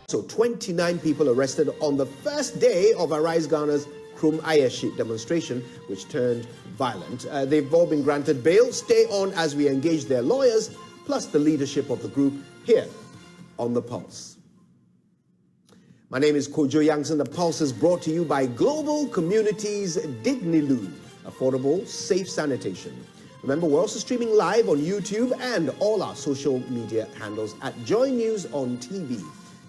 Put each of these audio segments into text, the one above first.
So 29 people arrested on the first day of Arise Ghana's Krum Ayashi demonstration, which turned violent. They've all been granted bail. Stay on as we engage their lawyers, plus the leadership of the group here on The Pulse. My name is Kojo Yangson. The Pulse is brought to you by Global Communities Dignilu, affordable, safe sanitation. Remember, we're also streaming live on YouTube and all our social media handles at Joy News on TV.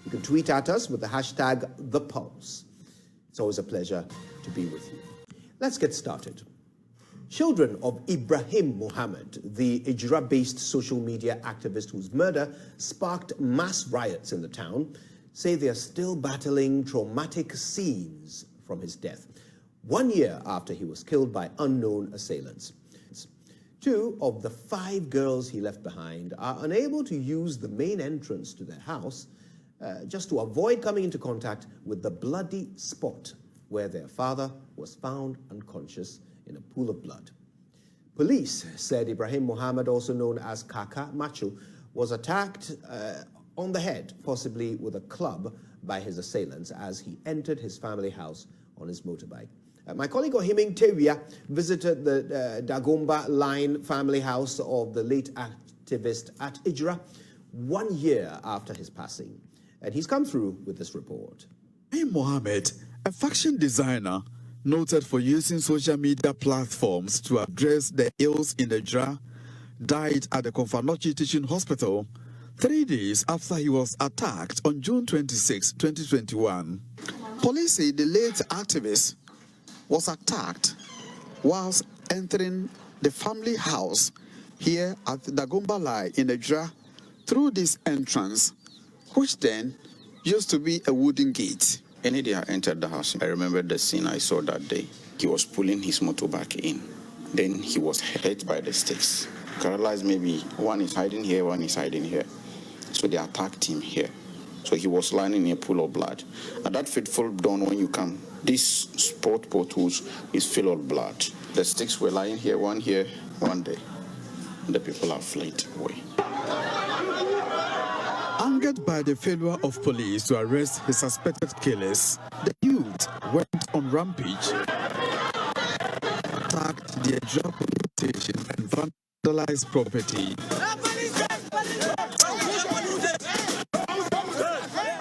You can tweet at us with the hashtag #ThePulse. It's always a pleasure to be with you. Let's get started. Children of Ibrahim Mohammed, the Ejura-based social media activist whose murder sparked mass riots in the town, say they are still battling traumatic scenes from his death, 1 year after he was killed by unknown assailants. 2 of the 5 girls he left behind are unable to use the main entrance to their house just to avoid coming into contact with the bloody spot where their father was found unconscious in a pool of blood. Police said Ibrahim Mohammed, also known as Kaka Macho, was attacked on the head, possibly with a club, by his assailants as he entered his family house on his motorbike. My colleague Ohiming Tewia visited the Dagomba Line family house of the late activist at Ejura 1 year after his passing. And he's come through with this report. Ibrahim Mohammed, a fashion designer noted for using social media platforms to address the ills in Ejura, died at the Konfanochi Teaching Hospital 3 days after he was attacked on June 26, 2021. Police say the late activist was attacked whilst entering the family house here at Dagomba Line in Ejura through this entrance, which then used to be a wooden gate. Any day I entered the house, I remember the scene I saw that day. He was pulling his motorbike in. Then he was hit by the sticks. I realized maybe one is hiding here, one is hiding here. So they attacked him here. So he was lying in a pool of blood. At that fateful dawn when you come, this sport potholes is full of blood. The sticks were lying here, one day. And the people have fled away. Angered by the failure of police to arrest his suspected killers, the youth went on rampage, attacked the Ejura police station and vandalized property.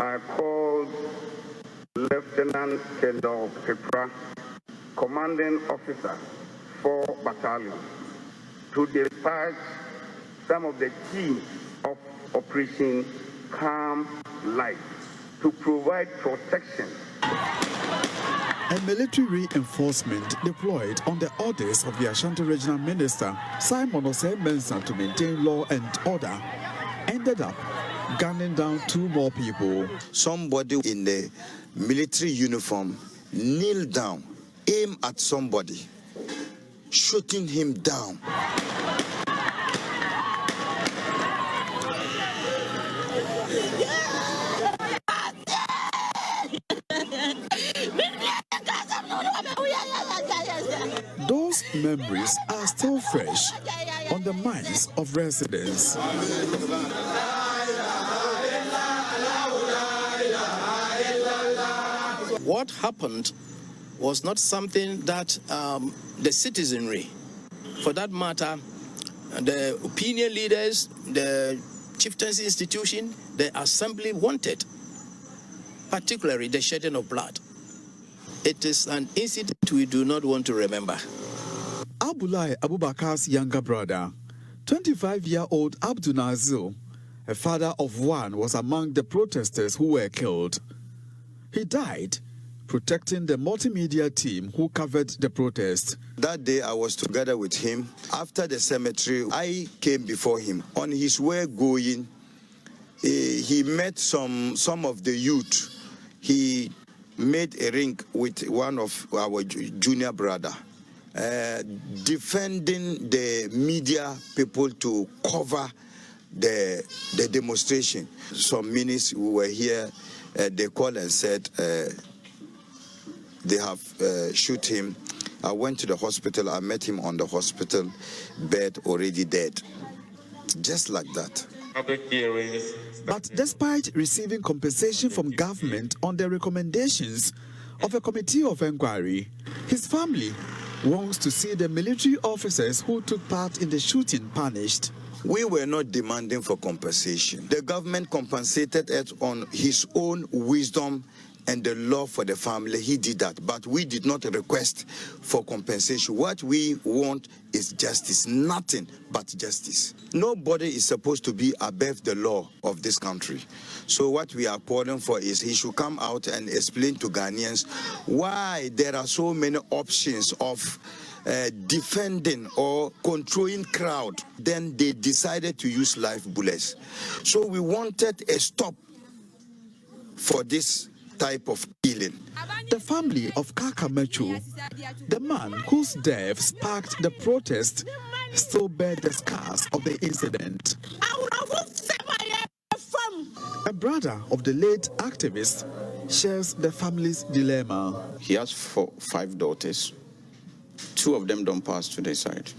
I called Lieutenant Kendall Pepra, commanding officer, 4 Battalion, to dispatch some of the teams of Operation Calm Light to provide protection. A military reinforcement deployed on the orders of the Ashanti Regional Minister Simon Osei-Mensah to maintain law and order ended up gunning down 2 more people. Somebody in the military uniform kneeled down, aimed at somebody, shooting him down. Those memories are still fresh on the minds of residents. What happened was not something that the citizenry, for that matter, the opinion leaders, the chieftaincy institution, the assembly wanted, particularly the shedding of blood. It is an incident we do not want to remember. Abulai Abubakar's younger brother, 25-year-old Abdul Nazil, a father of 1, was among the protesters who were killed. He died protecting the multimedia team who covered the protest. That day I was together with him. After the cemetery, I came before him. On his way going, he met some of the youth. He made a ring with one of our junior brother, defending the media people to cover the demonstration. Some minutes we were here, they called and said they have shoot him. I went to the hospital. I met him on the hospital bed, already dead. Just like that. public hearings. But despite receiving compensation from government on the recommendations of a committee of inquiry, his family wants to see the military officers who took part in the shooting punished. We were not demanding for compensation. The government compensated it on his own wisdom and the love for the family. He did that, but we did not request for compensation. What we want is justice, nothing but justice. Nobody is supposed to be above the law of this country. So what we are calling for is he should come out and explain to Ghanaians why there are so many options of defending or controlling crowd. Then they decided to use live bullets. So we wanted a stop for this type of killing. The family of Kaka Mechu, the man whose death sparked the protest, still bear the scars of the incident. A brother of the late activist shares the family's dilemma. He has 5 daughters. 2 of them don't pass to their side.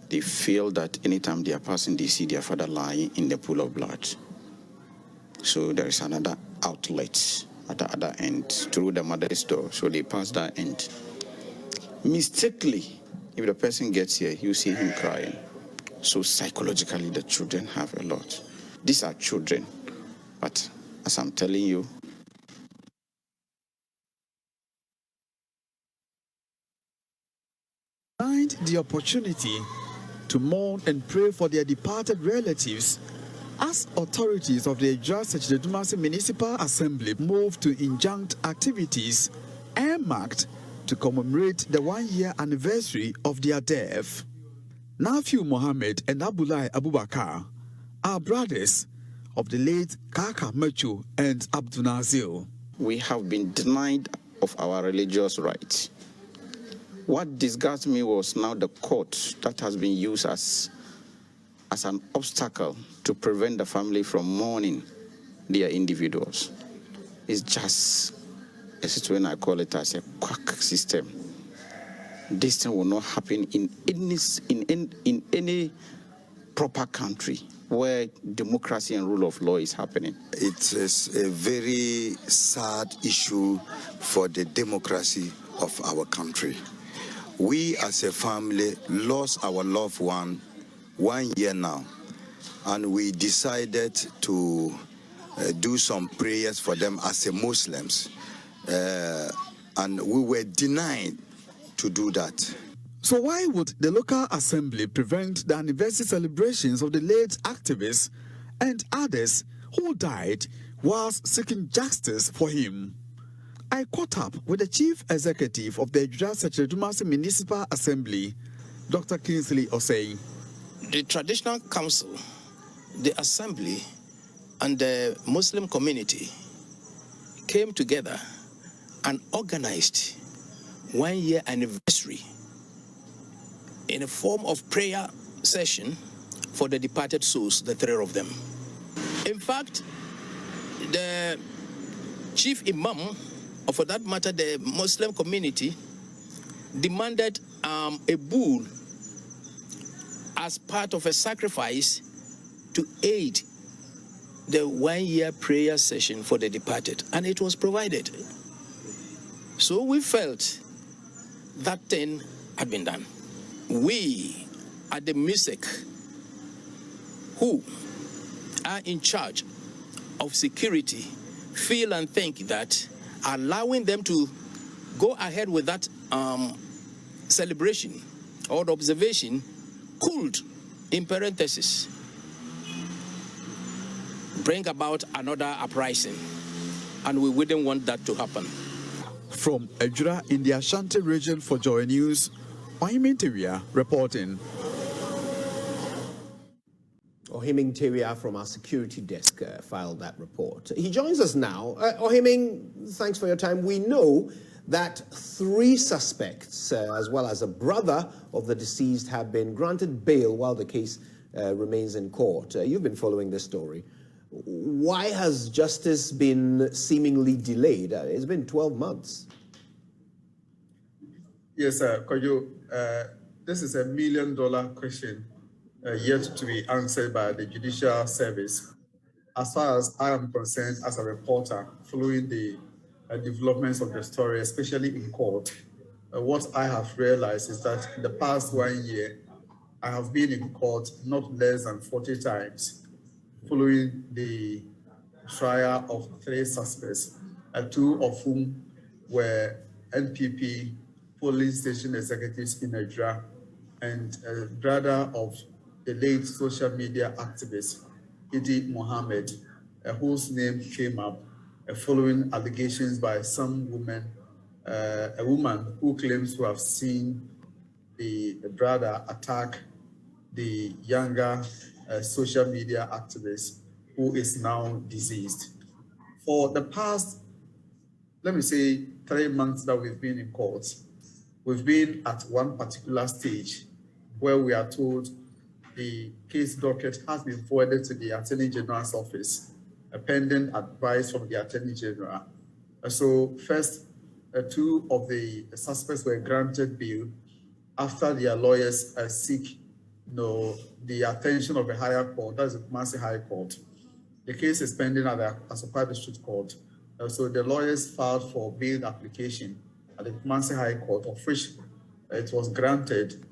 They feel that anytime they are passing, they see their father lying in the pool of blood. So there is another outlet at the other end through the mother's door. So they pass that end. Mistakenly, if the person gets here, you see him crying. So psychologically, the children have a lot. These are children. But as I'm telling you, find the opportunity to mourn and pray for their departed relatives as authorities of the Ejura-based Municipal Assembly move to injunct activities earmarked to commemorate the 1-year anniversary of their death. Nafiu Mohammed and Abulai Abubakar are brothers of the late Kaka Mechu and Abdul Nazil. we have been denied of our religious rights. What disgusts me was now the court that has been used as an obstacle to prevent the family from mourning their individuals. It's just a situation, I call it as a quack system. This thing will not happen in any proper country where democracy and rule of law is happening. It is a very sad issue for the democracy of our country. We as a family lost our loved one 1 year now, and we decided to do some prayers for them as a Muslims, and we were denied to do that. So why would the local assembly prevent the anniversary celebrations of the late activists and others who died whilst seeking justice for him? I caught up with the chief executive of the Ejura-based Municipal Assembly, Dr. Kingsley Osei. The traditional council, the assembly, and the Muslim community came together and organized 1 year anniversary in a form of prayer session for the departed souls, the 3 of them. In fact, the chief imam, or for that matter, the Muslim community, demanded a bull as part of a sacrifice to aid the 1 year prayer session for the departed, and it was provided. So we felt that thing had been done. We at the MISEC, who are in charge of security, feel and think that allowing them to go ahead with that celebration or observation could, in parenthesis, bring about another uprising, and we wouldn't want that to happen. From Ejura in the Ashanti region for Joy News, Ohiming Tewia reporting. Ohiming Tewia from our security desk filed that report. He joins us now. Ohiming, thanks for your time. We know that 3 suspects, as well as a brother of the deceased, have been granted bail while the case remains in court. You've been following this story. Why has justice been seemingly delayed? It's been 12 months. Yes, Kojo, this is $1 million question yet to be answered by the Judicial Service. As far as I am concerned as a reporter, following the developments of the story, especially in court, what I have realized is that in the past 1 year, I have been in court not less than 40 times, following the trial of 3 suspects, 2 of whom were NPP polling station executives in Ejura, and a brother of the late social media activist, Idi Mohammed, whose name came up following allegations by some women, a woman who claims to have seen the brother attack the younger social media activist who is now deceased. For the past, let me say, 3 months that we've been in court, we've been at one particular stage where we are told the case docket has been forwarded to the Attorney General's office, pending advice from the Attorney General. So first, 2 of the suspects were granted bail after their lawyers seek the attention of a higher court, that is the Kumasi High Court. The case is pending at the Asokwa District Court. So the lawyers filed for bail application at the Kumasi High Court, of which it was granted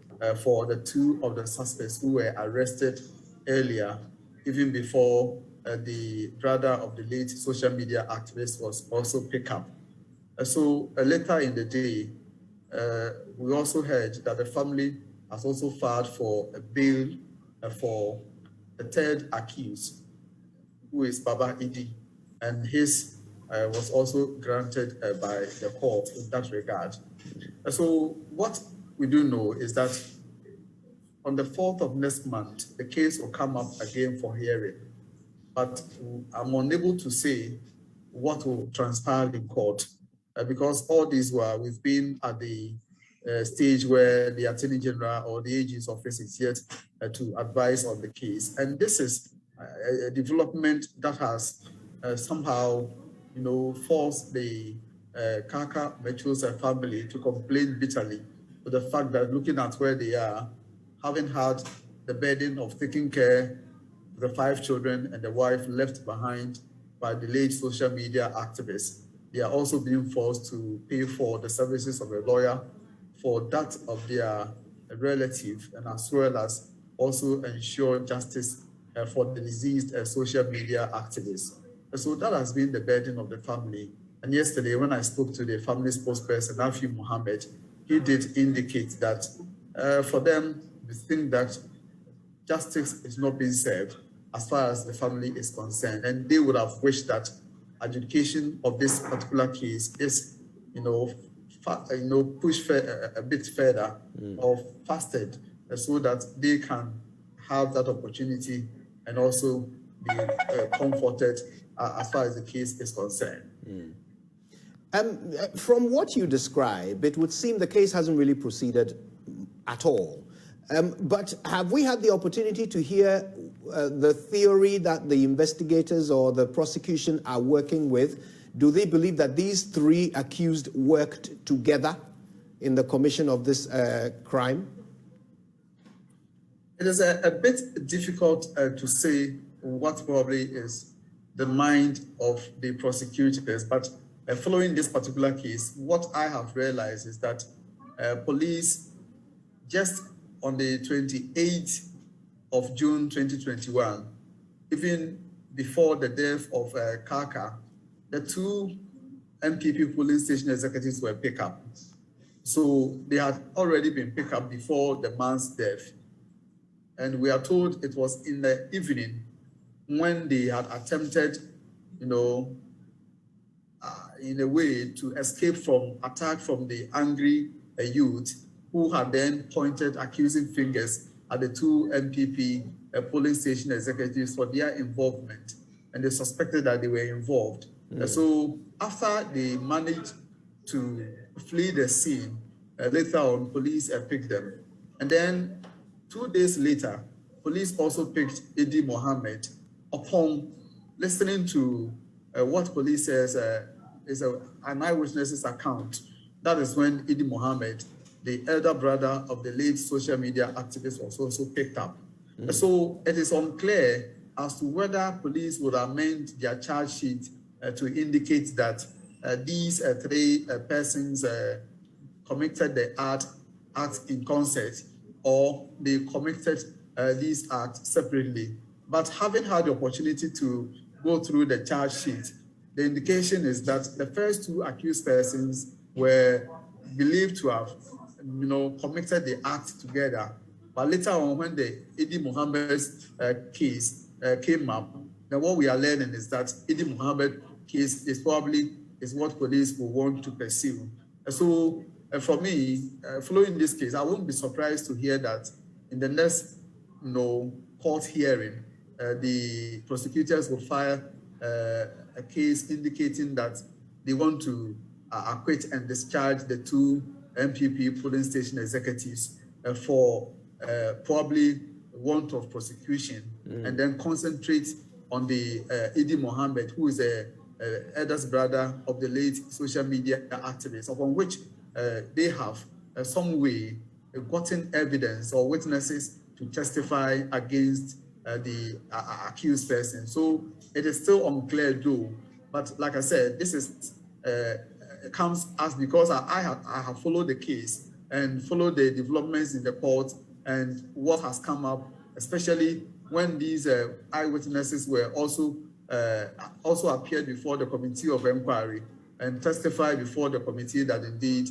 for the 2 of the suspects who were arrested earlier, even before the brother of the late social media activist was also picked up. So later in the day, we also heard that the family has also filed for a bail for the 3rd accused, who is Baba Idi, and his was also granted by the court in that regard. So what we do know is that on the 4th of next month, the case will come up again for hearing, but I'm unable to say what will transpire in court because all these we've been at the stage where the Attorney General or the AG's office is yet to advise on the case. And this is a development that has somehow, forced the Kaka Metro's family to complain bitterly for the fact that looking at where they are, having had the burden of taking care of the 5 children and the wife left behind by the late social media activists, they are also being forced to pay for the services of a lawyer for that of their relative, and as well as also ensure justice for the deceased social media activists. So that has been the burden of the family. And yesterday, when I spoke to the family spokesperson, Nafi Mohammed, he did indicate that for them, they think that justice is not being served as far as the family is concerned, and they would have wished that adjudication of this particular case is, pushed a bit further or fasted, so that they can have that opportunity and also be comforted as far as the case is concerned. From what you describe, it would seem the case hasn't really proceeded at all. But have we had the opportunity to hear the theory that the investigators or the prosecution are working with? Do they believe that these 3 accused worked together in the commission of this crime? It is a bit difficult to say what probably is the mind of the prosecutors, but following this particular case, what I have realized is that police, just on the 28th of June 2021, even before the death of Kaka, the 2 MPP polling station executives were picked up. So they had already been picked up before the man's death. And we are told it was in the evening when they had attempted, in a way to escape from attack from the angry youth who had then pointed accusing fingers at the 2 MPP polling station executives for their involvement. And they suspected that they were involved. So after they managed to flee the scene, later on, police picked them. And then 2 days later, police also picked Idi Mohammed upon listening to what police says is an eyewitness's account. That is when Idi Mohammed, the elder brother of the late social media activist, was also picked up. So it is unclear as to whether police would amend their charge sheet to indicate that these three persons committed the act in concert, or they committed these acts separately. But having had the opportunity to go through the charge sheet, the indication is that the first two accused persons were believed to have, committed the act together. But later on, when the Idi Muhammad's case came up, then what we are learning is that Idi Muhammad case is probably what police will want to pursue. So for me, following this case, I won't be surprised to hear that in the next court hearing, the prosecutors will file a case indicating that they want to acquit and discharge the two MPP polling station executives for probably want of prosecution, and then concentrate on the Idi Mohammed, who is a eldest brother of the late social media activist, upon which they have some way gotten evidence or witnesses to testify against the accused person. So it is still unclear though, but like I said, this is comes as because I have followed the case and followed the developments in the court and what has come up, especially when these eyewitnesses were also appeared before the committee of inquiry and testified before the committee that indeed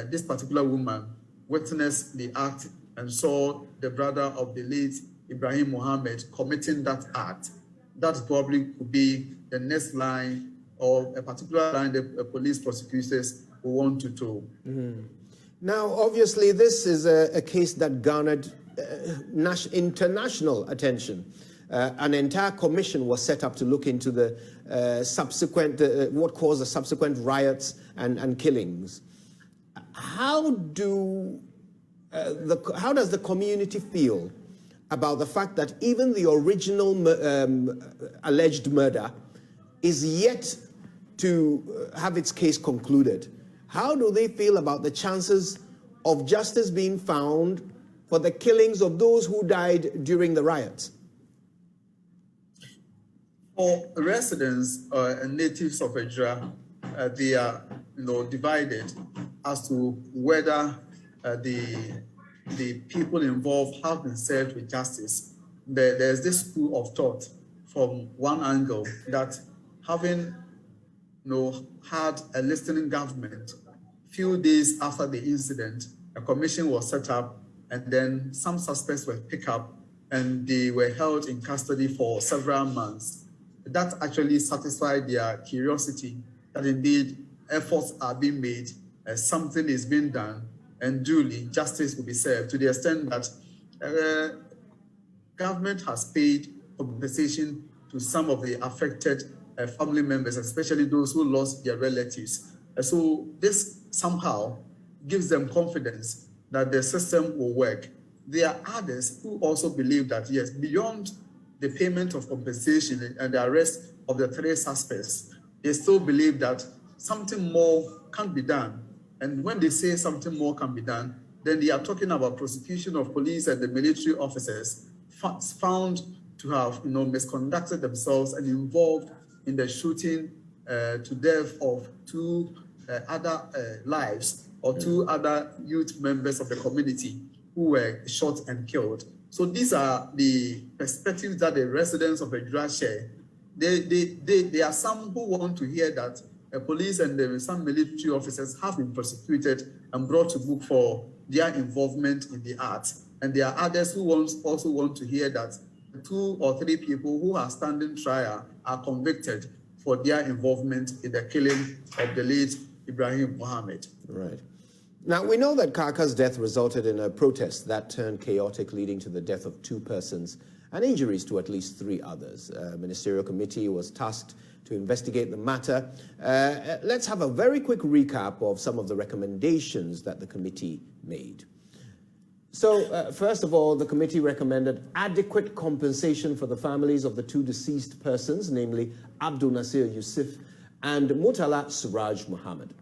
this particular woman witnessed the act and saw the brother of the late Ibrahim Mohammed committing that act. That probably could be the next line or a particular line the police prosecutors will want to tow. Now, obviously, this is a case that garnered international attention. An entire commission was set up to look into the subsequent, what caused the subsequent riots and killings. How does the community feel about the fact that even the original alleged murder is yet to have its case concluded? How do they feel about the chances of justice being found for the killings of those who died during the riots? For residents and natives of Ejura, they are divided as to whether the people involved have been served with justice. There's this school of thought from one angle that having had a listening government, few days after the incident, a commission was set up, and then some suspects were picked up and they were held in custody for several months. That actually satisfied their curiosity that indeed efforts are being made, something is being done, and duly justice will be served, to the extent that government has paid compensation to some of the affected family members, especially those who lost their relatives. So this somehow gives them confidence that the system will work. There are others who also believe that, yes, beyond the payment of compensation and the arrest of the three suspects, they still believe that something more can be done. And when they say something more can be done, then they are talking about prosecution of police and the military officers found to have misconducted themselves and involved in the shooting to death of two other lives, or two other youth members of the community who were shot and killed. So these are the perspectives that the residents of Ejura share. There are some who want to hear that police and some military officers have been prosecuted and brought to book for their involvement in the arts. And there are others who also want to hear that 2 or 3 people who are standing trial are convicted for their involvement in the killing of the late Ibrahim Mohammed. Right. Now, we know that Kaka's death resulted in a protest that turned chaotic, leading to the death of 2 persons and injuries to at least 3 others. A ministerial committee was tasked to investigate the matter. Let's have a very quick recap of some of the recommendations that the committee made. So, first of all, the committee recommended adequate compensation for the families of the 2 deceased persons, namely Abdul Nasir Yusuf and Mutala Suraj Muhammad.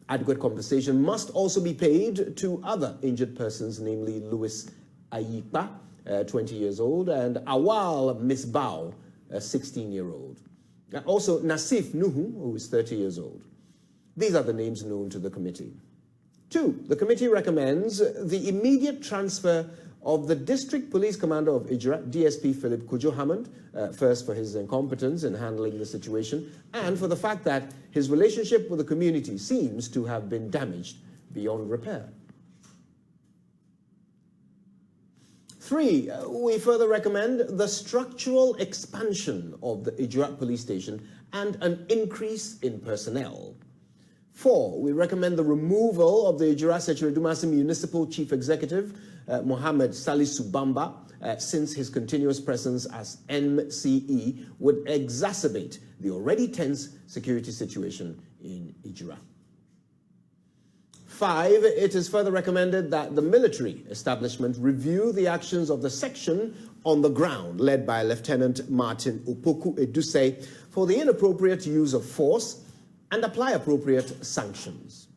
Adequate compensation must also be paid to other injured persons, namely Louis Ayipa, 20 years old, and Awal Misbao, a 16-year-old. Also, Nasif Nuhu, who is 30 years old. These are the names known to the committee. 2, the committee recommends the immediate transfer of the District Police Commander of Ejura, DSP Philip Kujo Hammond, first for his incompetence in handling the situation, and for the fact that his relationship with the community seems to have been damaged beyond repair. 3, we further recommend the structural expansion of the Ejura police station and an increase in personnel. 4, we recommend the removal of the Ejura-Sechiredumasi Municipal Chief Executive, Mohammed Salisu Bamba, since his continuous presence as MCE would exacerbate the already tense security situation in Ejura. 5, it is further recommended that the military establishment review the actions of the section on the ground led by Lieutenant Martin Opoku Eduse for the inappropriate use of force and apply appropriate sanctions.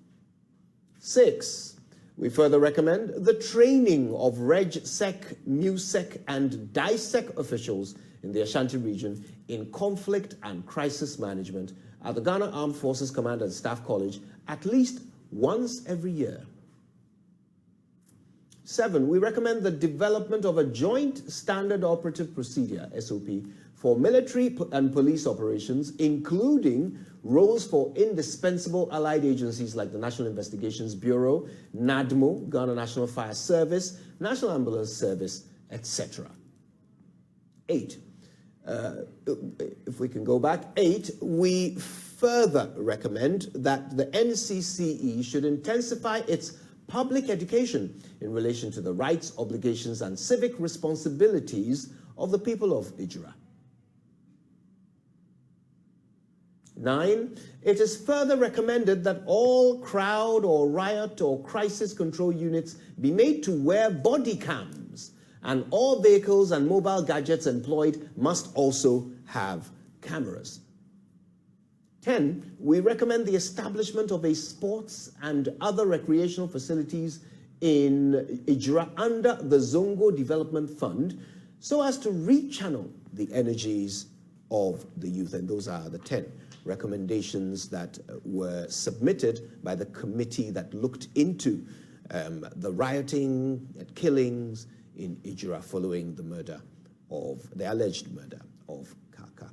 6, we further recommend the training of RegSec, MUSEC, and DISEC officials in the Ashanti region in conflict and crisis management at the Ghana Armed Forces Command and Staff College at least once every year. 7, we recommend the development of a joint standard operative procedure, SOP, for military and police operations, including roles for indispensable allied agencies like the National Investigations Bureau, NADMO, Ghana National Fire Service, National Ambulance Service, etc. 8, if we can go back, 8, we further recommend that the NCCE should intensify its public education in relation to the rights, obligations, and civic responsibilities of the people of Ejura. 9, it is further recommended that all crowd or riot or crisis control units be made to wear body cams, and all vehicles and mobile gadgets employed must also have cameras. 10, we recommend the establishment of a sports and other recreational facilities in Ejura under the Zongo Development Fund so as to rechannel the energies of the youth. And those are the 10 recommendations that were submitted by the committee that looked into the rioting and killings in Ejura following the alleged murder of Kaka.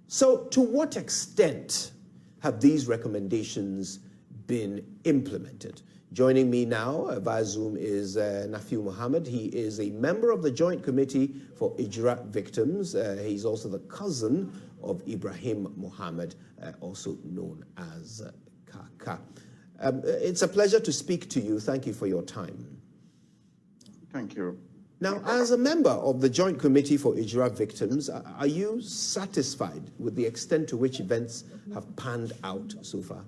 So to what extent have these recommendations been implemented? Joining me now via Zoom is Nafiu Mohammed. He is a member of the Joint Committee for Ejura Victims. He's also the cousin of Ibrahim Mohammed, also known as Kaka. It's a pleasure to speak to you. Thank you for your time. Thank you. Now, as a member of the Joint Committee for Ejura Victims, are you satisfied with the extent to which events have panned out so far?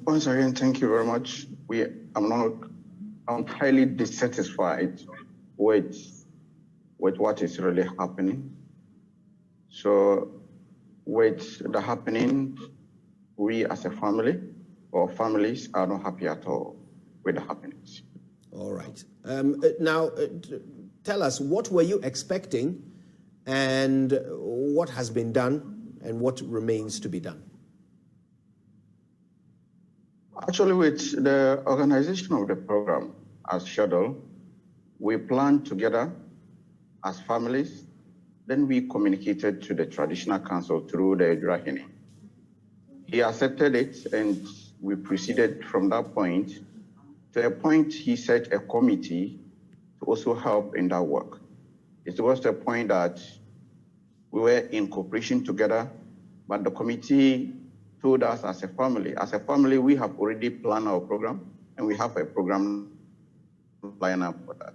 Once again, thank you very much. I'm highly dissatisfied with what is really happening. So with the happening, we as a family or families are not happy at all with the happenings. All right. Now, tell us, what were you expecting and what has been done and what remains to be done? Actually, with the organization of the program as scheduled, we planned together as families. Then we communicated to the traditional council through the Ejura. He accepted it, and we proceeded from that point. To a point, he set a committee to also help in that work. It was the point that we were in cooperation together, but the committee told us as a family, we have already planned our program, and we have a program lineup for that.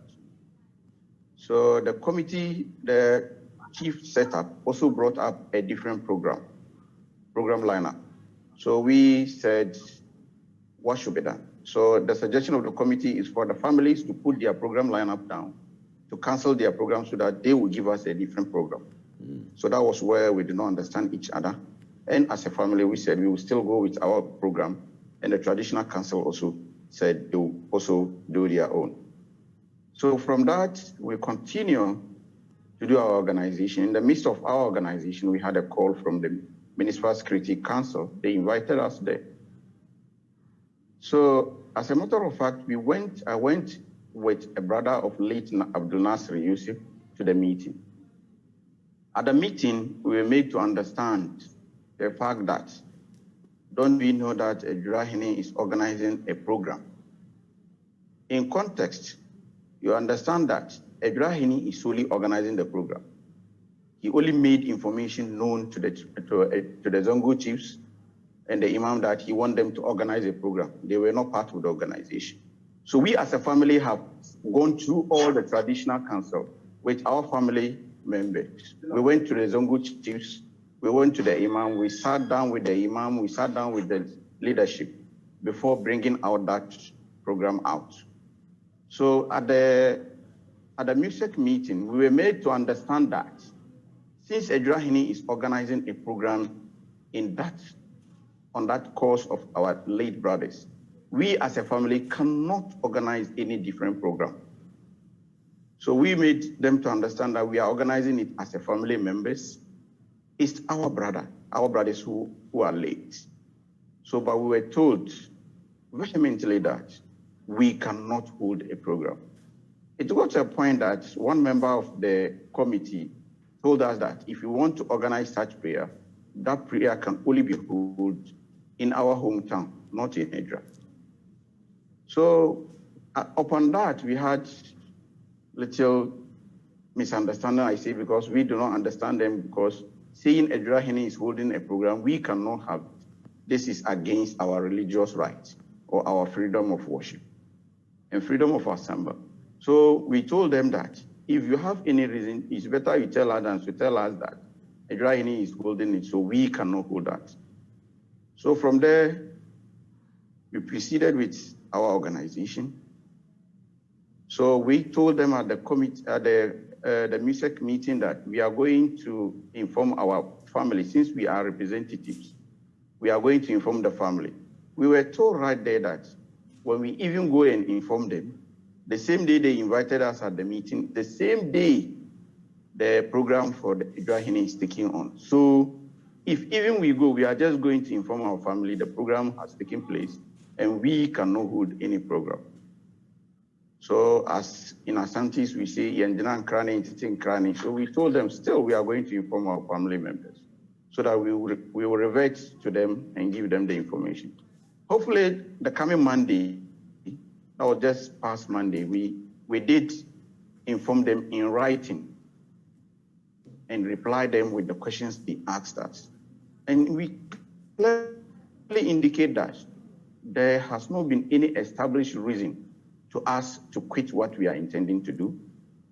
So the committee, the chief setup, also brought up a different program lineup. So we said, what should be done? So the suggestion of the committee is for the families to put their program lineup down, to cancel their program so that they will give us a different program. So that was where we did not understand each other. And as a family, we said we will still go with our program, and the traditional council also said they will also do their own. So from that, we continue to do our organization. In the midst of our organization, we had a call from the Municipal Security Council. They invited us there. So as a matter of fact, I went with a brother of late Abdul Nasir Yusuf to the meeting. At the meeting, we were made to understand the fact that, don't we know that Ejura is organizing a program? In context, you understand that Ejura is solely organizing the program. He only made information known to the Zongo chiefs and the imam that he wanted them to organize a program. They were not part of the organization. So we as a family have gone through all the traditional council with our family members. We went to the Zongo chiefs, we went to the imam, we sat down with the imam, we sat down with the leadership before bringing out that program out. So at the music meeting, we were made to understand that since Ejura is organizing a program on that cause of our late brothers, we as a family cannot organize any different program. So we made them to understand that we are organizing it as a family members. It's our brothers who are late. So, but we were told vehemently that we cannot hold a program. It got to a point that one member of the committee told us that if we want to organize such prayer, that prayer can only be held in our hometown, not in Ejura. So upon that, we had little misunderstanding, I say, because we do not understand them, because saying Ejura is holding a program, we cannot have it. This is against our religious rights or our freedom of worship and freedom of assembly. So we told them that if you have any reason, it's better you tell us than to tell us that Ejura is holding it, so we cannot hold that. So from there, we proceeded with our organization. So we told them at the committee, at the music meeting, that we are going to inform our family, since we are representatives. We are going to inform the family. We were told right there that when we even go and inform them, the same day they invited us at the meeting, the same day the program for the Ejura is taking on. So if even we go, we are just going to inform our family the program has taken place and we cannot hold any program. So as in Asantis, we say, so we told them still we are going to inform our family members so that we will revert to them and give them the information. Hopefully the coming Monday, that was just past Monday, we did inform them in writing and reply them with the questions they asked us. And we clearly indicate that there has not been any established reason to us to quit what we are intending to do.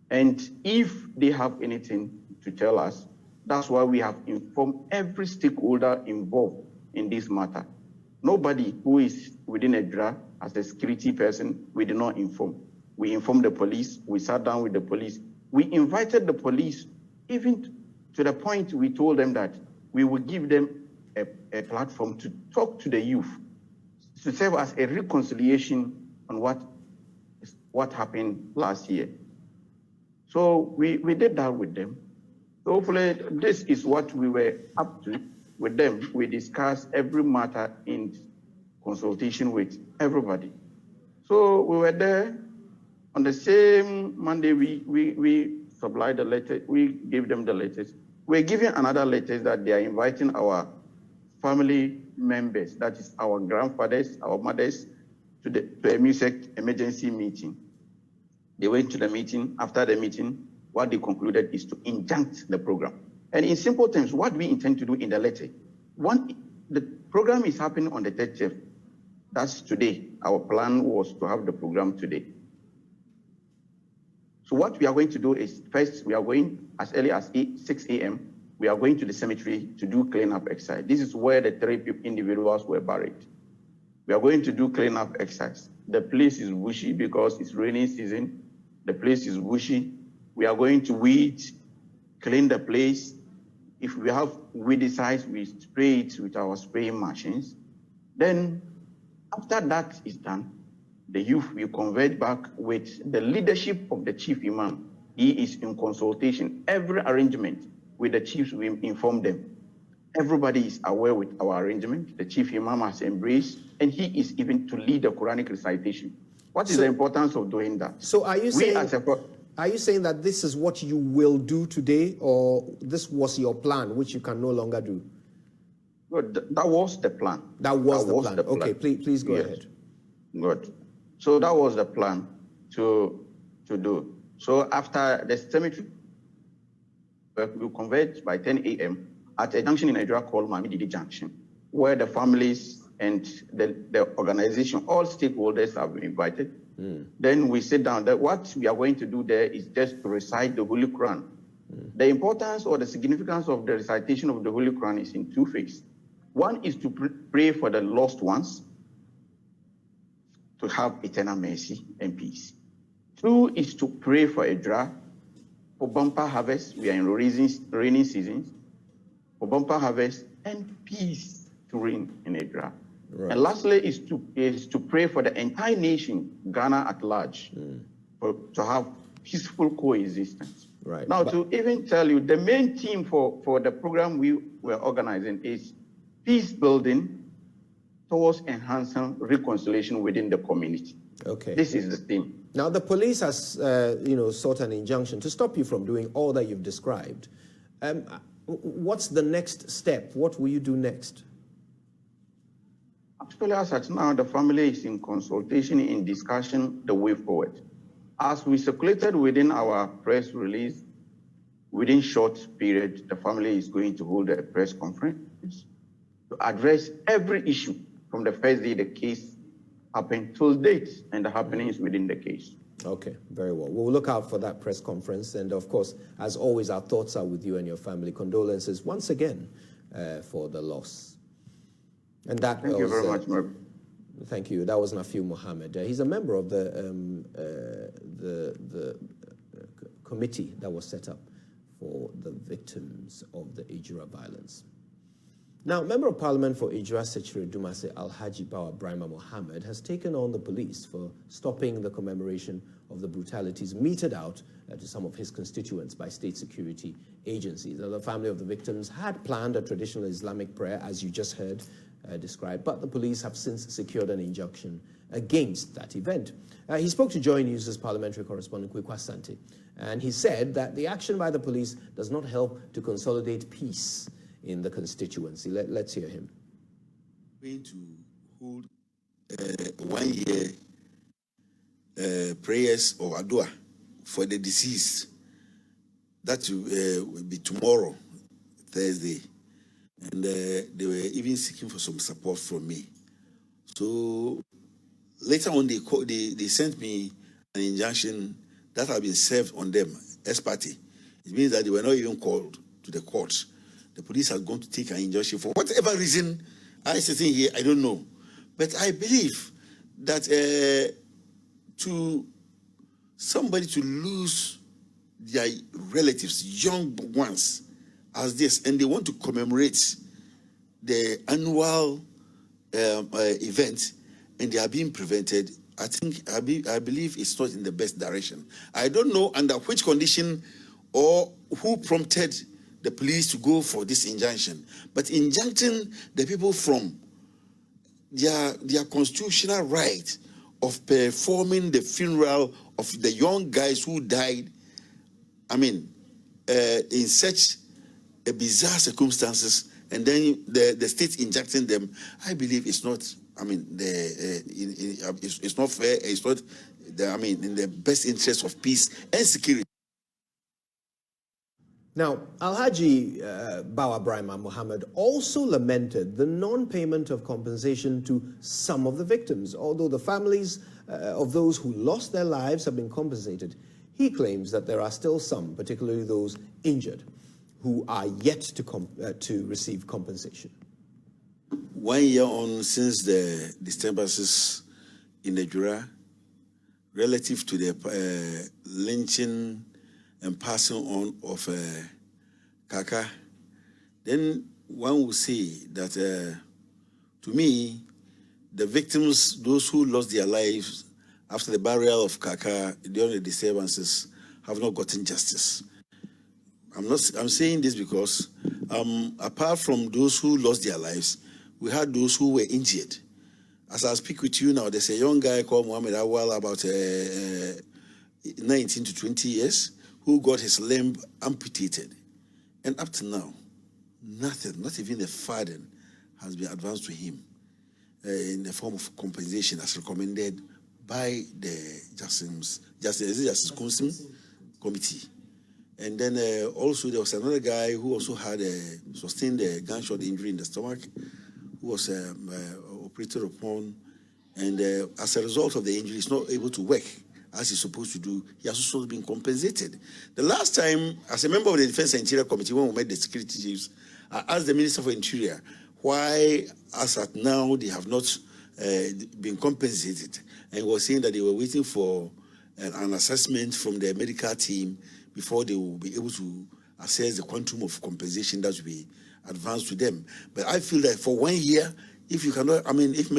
And if they have anything to tell us, that's why we have informed every stakeholder involved in this matter. Nobody who is within Ejura as a security person, we did not inform. We informed the police, we sat down with the police. We invited the police, even to the point we told them that we would give them a platform to talk to the youth, to serve as a reconciliation on what happened last year. So we did that with them. So hopefully this is what we were up to with them. We discussed every matter in consultation with everybody. So we were there. On the same Monday, we supplied the letter, we gave them the letters. We're giving another letter that they are inviting our family members, that is our grandfathers, our mothers, to a music emergency meeting. They went to the meeting. After the meeting, what they concluded is to injunct the program. And in simple terms, what we intend to do in the letter, the program is happening on the 30th. That's today. Our plan was to have the program today. So what we are going to do is, first, we are going as early as 6 a.m., we are going to the cemetery to do cleanup exercise. This is where the 3 individuals were buried. We are going to do cleanup exercise. The place is bushy because it's rainy season. The place is bushy. We are going to weed, clean the place. If we have weedicides, we spray it with our spraying machines. Then after that is done, The youth, we converge back with the leadership of the chief imam. He is in consultation. Every arrangement with the chiefs, we inform them. Everybody is aware with our arrangement. The chief imam has embraced, and he is even to lead the Quranic recitation. What is the importance of doing that? So are you saying that this is what you will do today, or this was your plan, which you can no longer do? Good. That was the plan. That was the plan. Okay, please go ahead. Good. So that was the plan to do. So after the cemetery, we converge by 10 a.m. at a junction in Ejura called Mamididi Junction, where the families and the organization, all stakeholders have been invited. Then we sit down. That what we are going to do there is just to recite the Holy Quran. The importance or the significance of the recitation of the Holy Quran is in two phases. One is to pray for the lost ones to have eternal mercy and peace. Two is to pray for Ejura, for bumper harvest. We are in rainy seasons. For bumper harvest and peace to reign in Ejura. Right. And lastly is to pray for the entire nation, Ghana at large, to have peaceful coexistence. Right. Now, to even tell you, the main theme for the program we were organizing is peace building towards enhancing reconciliation within the community. Okay. This is the theme. Now, the police has, sought an injunction to stop you from doing all that you've described. What's the next step? What will you do next? Actually, as at now, the family is in consultation, in discussion, the way forward. As we circulated within our press release, within short period, the family is going to hold a press conference to address every issue from the first day the case happened till date and the happenings within the case. Okay, very well. We'll look out for that press conference. And of course, as always, our thoughts are with you and your family. Condolences once again for the loss. And that Thank you very much, Mark. Thank you. That was Nafiu Mohammed. He's a member of the committee that was set up for the victims of the Ejura violence. Now, Member of Parliament for Ejura Secretary Dumase Alhaji Bawa Brahma Mohammed has taken on the police for stopping the commemoration of the brutalities meted out to some of his constituents by state security agencies. Now, the family of the victims had planned a traditional Islamic prayer, as you just heard described, but the police have since secured an injunction against that event. He spoke to Joy News' parliamentary correspondent Kwekwa Sante, and he said that the action by the police does not help to consolidate peace in the constituency. Let's hear him. We're going to hold 1 year prayers of Adua for the deceased. That will be tomorrow, Thursday. And they were even seeking for some support from me. So later on, they sent me an injunction that had been served on them as party. It means that they were not even called to the court. The police are going to take an injunction for whatever reason. I sitting here, I don't know. But I believe that to somebody to lose their relatives, young ones, as this, and they want to commemorate the annual event, and they are being prevented, I believe it's not in the best direction. I don't know under which condition or who prompted the police to go for this injunction, but injuncting the people from their constitutional right of performing the funeral of the young guys who died, in such bizarre circumstances, and then the state injecting them, I believe it's not. It's not fair. It's not. In the best interest of peace and security. Now, Alhaji Bawa Brahma Mohammed also lamented the non-payment of compensation to some of the victims. Although the families of those who lost their lives have been compensated, he claims that there are still some, particularly those injured, who are yet to receive compensation. 1 year on since the disturbances in Ejura, relative to the lynching and passing on of Kaka, then one will say that to me, the victims, those who lost their lives, after the burial of Kaka, during the disturbances, have not gotten justice. I'm saying this because apart from those who lost their lives, we had those who were injured. As I speak with you now, there's a young guy called Mohammed Awal, about 19 to 20 years, who got his limb amputated. And up to now, nothing, not even a farthing, has been advanced to him in the form of compensation as recommended by the Justice Committee. And then also there was another guy who also had sustained a gunshot injury in the stomach, who was operated upon, and as a result of the injury, he's not able to work as he's supposed to do. He has also been compensated. The last time, as a member of the Defense and Interior Committee, when we met the security chiefs, I asked the Minister for Interior why, as at now, they have not been compensated, and was saying that they were waiting for an assessment from the medical team before they will be able to assess the quantum of compensation that will be advanced to them. But I feel that for 1 year, if you cannot, I mean, if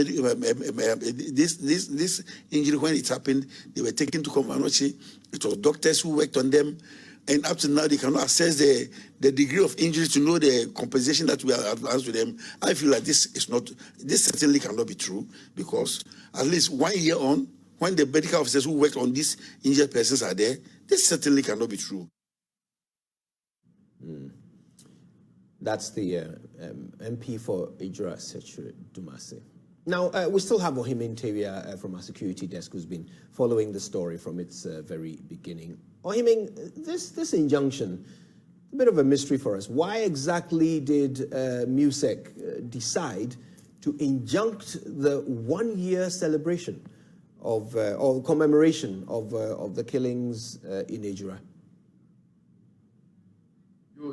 this injury, when it happened, they were taken to Komanochi, it was doctors who worked on them, and up to now they cannot assess the degree of injury to know the compensation that we are advanced to them. I feel like this certainly cannot be true, because at least 1 year on, when the medical officers who worked on these injured persons are there, this certainly cannot be true. That's the MP for Ejura, Dumase. Now, we still have Ohimin Tewia from our security desk, who's been following the story from its very beginning. Ohimin, this injunction, a bit of a mystery for us. Why exactly did MUSEC decide to injunct the 1 year celebration of or commemoration of the killings in Ejura?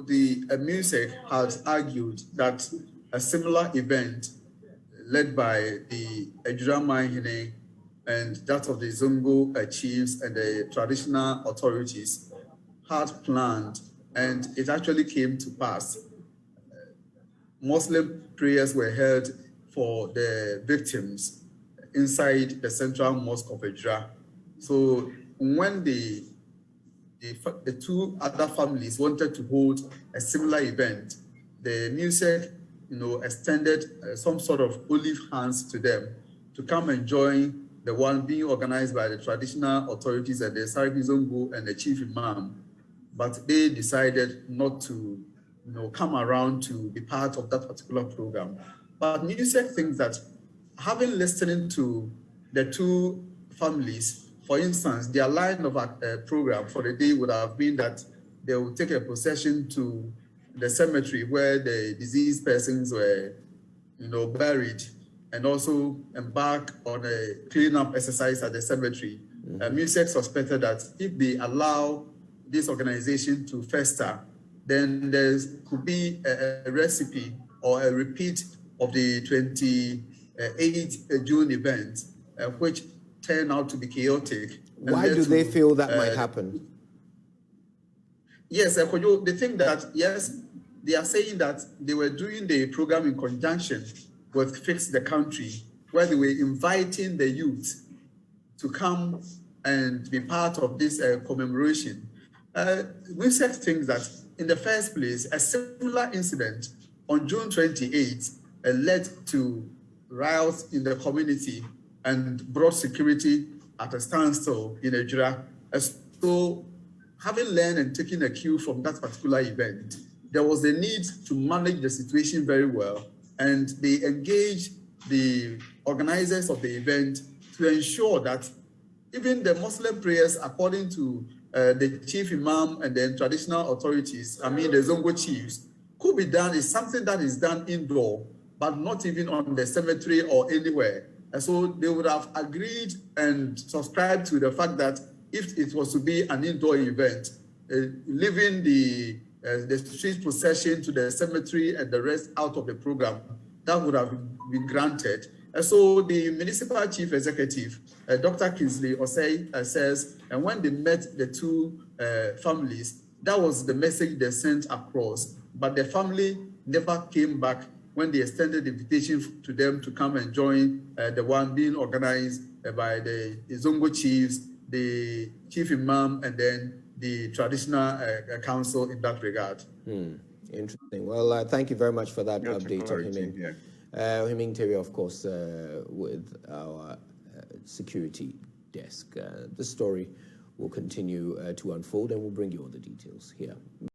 The MUSEC has argued that a similar event led by the Ejura Mahine and that of the Zongo chiefs and the traditional authorities had planned, and it actually came to pass. Muslim prayers were held for the victims inside the central mosque of Ejura. So when the two other families wanted to hold a similar event, the MUSEC, extended some sort of olive hands to them to come and join the one being organized by the traditional authorities and the Sariki Zongo and the chief imam. But they decided not to, come around to be part of that particular program. But MUSEC thinks that having listening to the two families, for instance, their line of program for the day would have been that they would take a procession to the cemetery where the deceased persons were, buried, and also embark on a cleanup exercise at the cemetery. MUSEC suspected that if they allow this organization to fester, then there could be a recipe or a repeat of the 28th June event, which turned out to be chaotic. Why do they feel that might happen? Yes, they think that, yes, they are saying that they were doing the program in conjunction with Fix the Country, where they were inviting the youth to come and be part of this commemoration. MUSEC thinks that, in the first place, a similar incident on June 28th led to riots in the community and brought security at a standstill in Ejura. So, having learned and taken a cue from that particular event, there was a need to manage the situation very well, and they engaged the organizers of the event to ensure that even the Muslim prayers, according to the chief imam and the traditional authorities, the Zongo chiefs, could be done, is something that is done indoor, but not even on the cemetery or anywhere. And so they would have agreed and subscribed to the fact that if it was to be an indoor event, leaving the street procession to the cemetery and the rest out of the program, that would have been granted. And so the municipal chief executive, Dr. Kingsley Osei, says, and when they met the two families, that was the message they sent across. But the family never came back when they extended the invitation to them to come and join the one being organized by the Zongo chiefs, the chief imam, and then the traditional council in that regard. Interesting. Well, thank you very much for that update, Ohiming. Yeah. Ohiming Terry, of course, with our security desk. The story will continue to unfold, and we'll bring you all the details here.